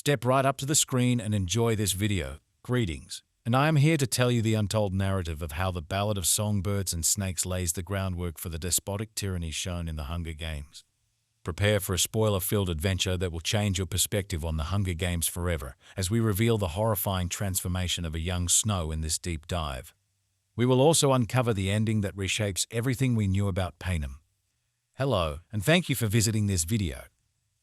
Step right up to the screen and enjoy this video. Greetings, and I am here to tell you the untold narrative of how the Ballad of Songbirds and Snakes lays the groundwork for the despotic tyranny shown in the Hunger Games. Prepare for a spoiler-filled adventure that will change your perspective on the Hunger Games forever, as we reveal the horrifying transformation of a young Snow in this deep dive. We will also uncover the ending that reshapes everything we knew about Panem. Hello, and thank you for visiting this video.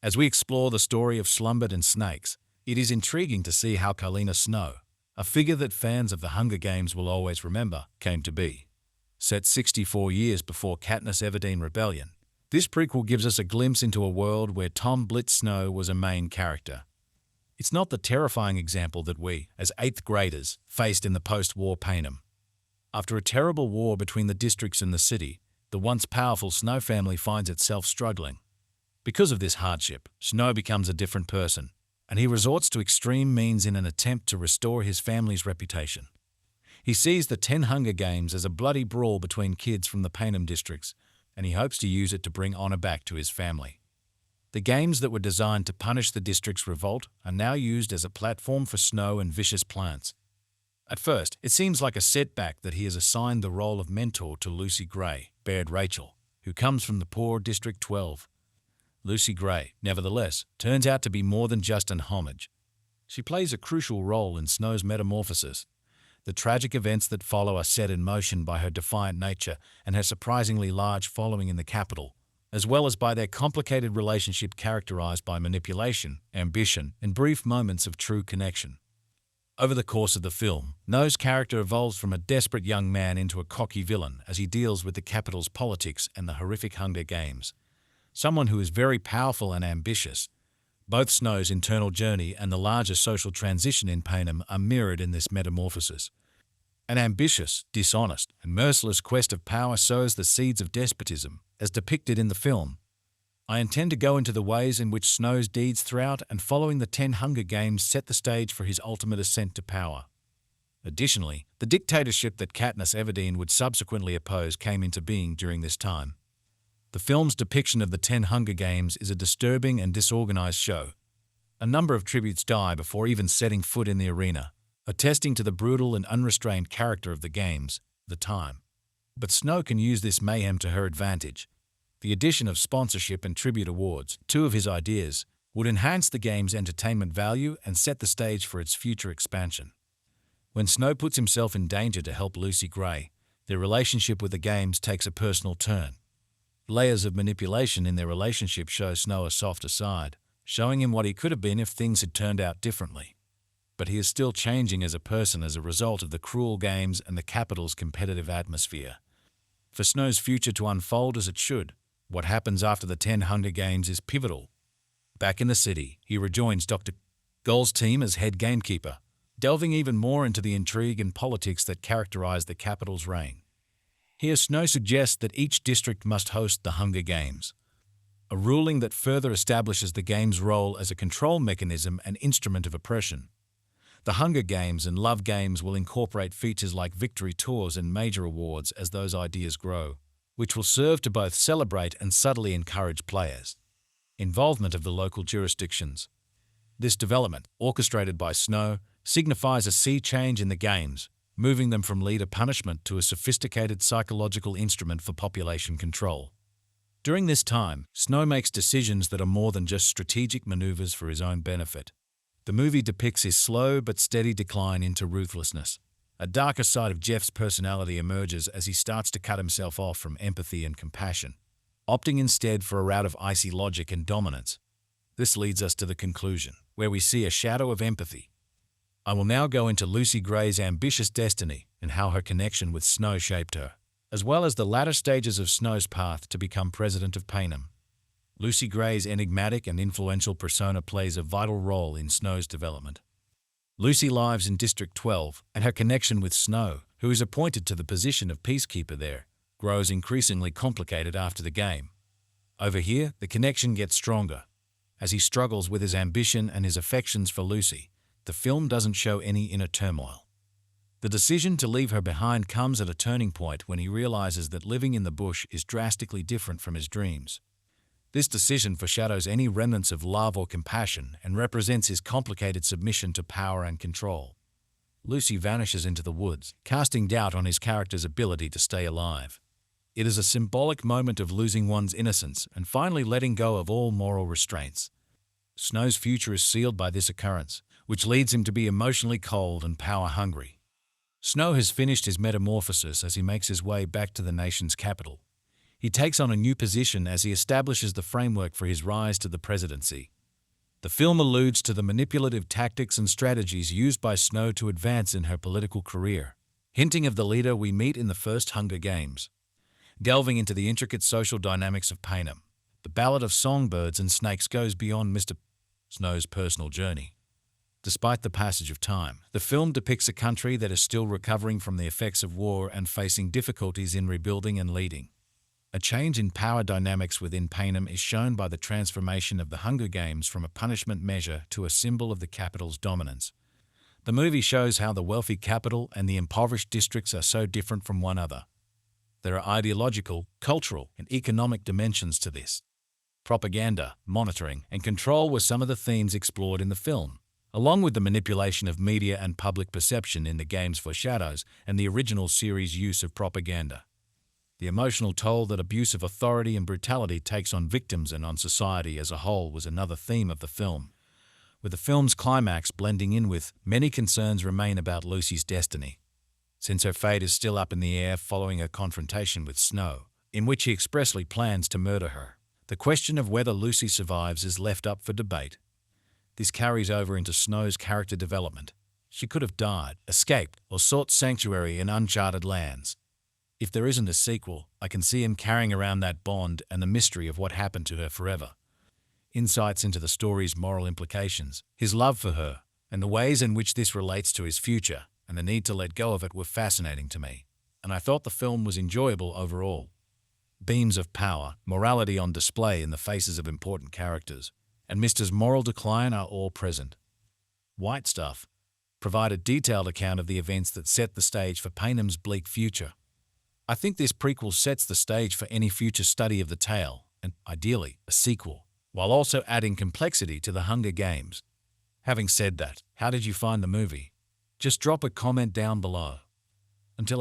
As we explore the story of Songbirds and Snakes, it is intriguing to see how Kalina Snow, a figure that fans of the Hunger Games will always remember, came to be. Set 64 years before Katniss Everdeen Rebellion, this prequel gives us a glimpse into a world where Tom Blitz Snow was a main character. It's not the terrifying example that we, as 8th graders, faced in the post-war Panem. After a terrible war between the districts and the city, the once powerful Snow family finds itself struggling. Because of this hardship, Snow becomes a different person, and he resorts to extreme means in an attempt to restore his family's reputation. He sees the 10 Hunger Games as a bloody brawl between kids from the Panem districts, and he hopes to use it to bring honor back to his family. The games that were designed to punish the district's revolt are now used as a platform for Snow and vicious plants. At first, it seems like a setback that he is assigned the role of mentor to Lucy Gray, Baird Rachel, who comes from the poor District 12. Lucy Gray, nevertheless, turns out to be more than just an homage. She plays a crucial role in Snow's metamorphosis. The tragic events that follow are set in motion by her defiant nature and her surprisingly large following in the capital, as well as by their complicated relationship characterized by manipulation, ambition, and brief moments of true connection. Over the course of the film, Snow's character evolves from a desperate young man into a cocky villain as he deals with the capital's politics and the horrific Hunger Games. Someone who is very powerful and ambitious. Both Snow's internal journey and the larger social transition in Panem are mirrored in this metamorphosis. An ambitious, dishonest, and merciless quest of power sows the seeds of despotism, as depicted in the film. I intend to go into the ways in which Snow's deeds throughout and following the 10 Hunger Games set the stage for his ultimate ascent to power. Additionally, the dictatorship that Katniss Everdeen would subsequently oppose came into being during this time. The film's depiction of the 10 Hunger Games is a disturbing and disorganized show. A number of tributes die before even setting foot in the arena, attesting to the brutal and unrestrained character of the games, the time. But Snow can use this mayhem to her advantage. The addition of sponsorship and tribute awards, two of his ideas, would enhance the game's entertainment value and set the stage for its future expansion. When Snow puts himself in danger to help Lucy Gray, their relationship with the games takes a personal turn. Layers of manipulation in their relationship show Snow a softer side, showing him what he could have been if things had turned out differently. But he is still changing as a person as a result of the cruel games and the capital's competitive atmosphere. For Snow's future to unfold as it should, what happens after the 10 Hunger Games is pivotal. Back in the city, he rejoins Dr. Gold's team as head gamekeeper, delving even more into the intrigue and politics that characterize the capital's reign. Here, Snow suggests that each district must host the Hunger Games, a ruling that further establishes the game's role as a control mechanism and instrument of oppression. The Hunger Games and Love Games will incorporate features like victory tours and major awards as those ideas grow, which will serve to both celebrate and subtly encourage players' involvement of the local jurisdictions. This development, orchestrated by Snow, signifies a sea change in the games, moving them from leader punishment to a sophisticated psychological instrument for population control. During this time, Snow makes decisions that are more than just strategic maneuvers for his own benefit. The movie depicts his slow but steady decline into ruthlessness. A darker side of Jeff's personality emerges as he starts to cut himself off from empathy and compassion, opting instead for a route of icy logic and dominance. This leads us to the conclusion, where we see a shadow of empathy. I will now go into Lucy Gray's ambitious destiny and how her connection with Snow shaped her, as well as the latter stages of Snow's path to become president of Panem. Lucy Gray's enigmatic and influential persona plays a vital role in Snow's development. Lucy lives in District 12, and her connection with Snow, who is appointed to the position of peacekeeper there, grows increasingly complicated after the game. Over here, the connection gets stronger. As he struggles with his ambition and his affections for Lucy, the film doesn't show any inner turmoil. The decision to leave her behind comes at a turning point when he realizes that living in the bush is drastically different from his dreams. This decision foreshadows any remnants of love or compassion and represents his complicated submission to power and control. Lucy vanishes into the woods, casting doubt on his character's ability to stay alive. It is a symbolic moment of losing one's innocence and finally letting go of all moral restraints. Snow's future is sealed by this occurrence, which leads him to be emotionally cold and power-hungry. Snow has finished his metamorphosis as he makes his way back to the nation's capital. He takes on a new position as he establishes the framework for his rise to the presidency. The film alludes to the manipulative tactics and strategies used by Snow to advance in her political career, hinting of the leader we meet in the first Hunger Games. Delving into the intricate social dynamics of Panem, the Ballad of Songbirds and Snakes goes beyond Mr. Snow's personal journey. Despite the passage of time, the film depicts a country that is still recovering from the effects of war and facing difficulties in rebuilding and leading. A change in power dynamics within Panem is shown by the transformation of the Hunger Games from a punishment measure to a symbol of the capital's dominance. The movie shows how the wealthy capital and the impoverished districts are so different from one another. There are ideological, cultural, and economic dimensions to this. Propaganda, monitoring, and control were some of the themes explored in the film, along with the manipulation of media and public perception in the game's foreshadows and the original series' use of propaganda. The emotional toll that abuse of authority and brutality takes on victims and on society as a whole was another theme of the film, with the film's climax blending in with many concerns remain about Lucy's destiny, since her fate is still up in the air following a confrontation with Snow, in which he expressly plans to murder her. The question of whether Lucy survives is left up for debate. This carries over into Snow's character development. She could have died, escaped, or sought sanctuary in uncharted lands. If there isn't a sequel, I can see him carrying around that bond and the mystery of what happened to her forever. Insights into the story's moral implications, his love for her, and the ways in which this relates to his future and the need to let go of it were fascinating to me, and I thought the film was enjoyable overall. Beams of power, morality on display in the faces of important characters, and Mr.'s moral decline are all present. White Stuff provide a detailed account of the events that set the stage for Panem's bleak future. I think this prequel sets the stage for any future study of the tale, and, ideally, a sequel, while also adding complexity to the Hunger Games. Having said that, how did you find the movie? Just drop a comment down below.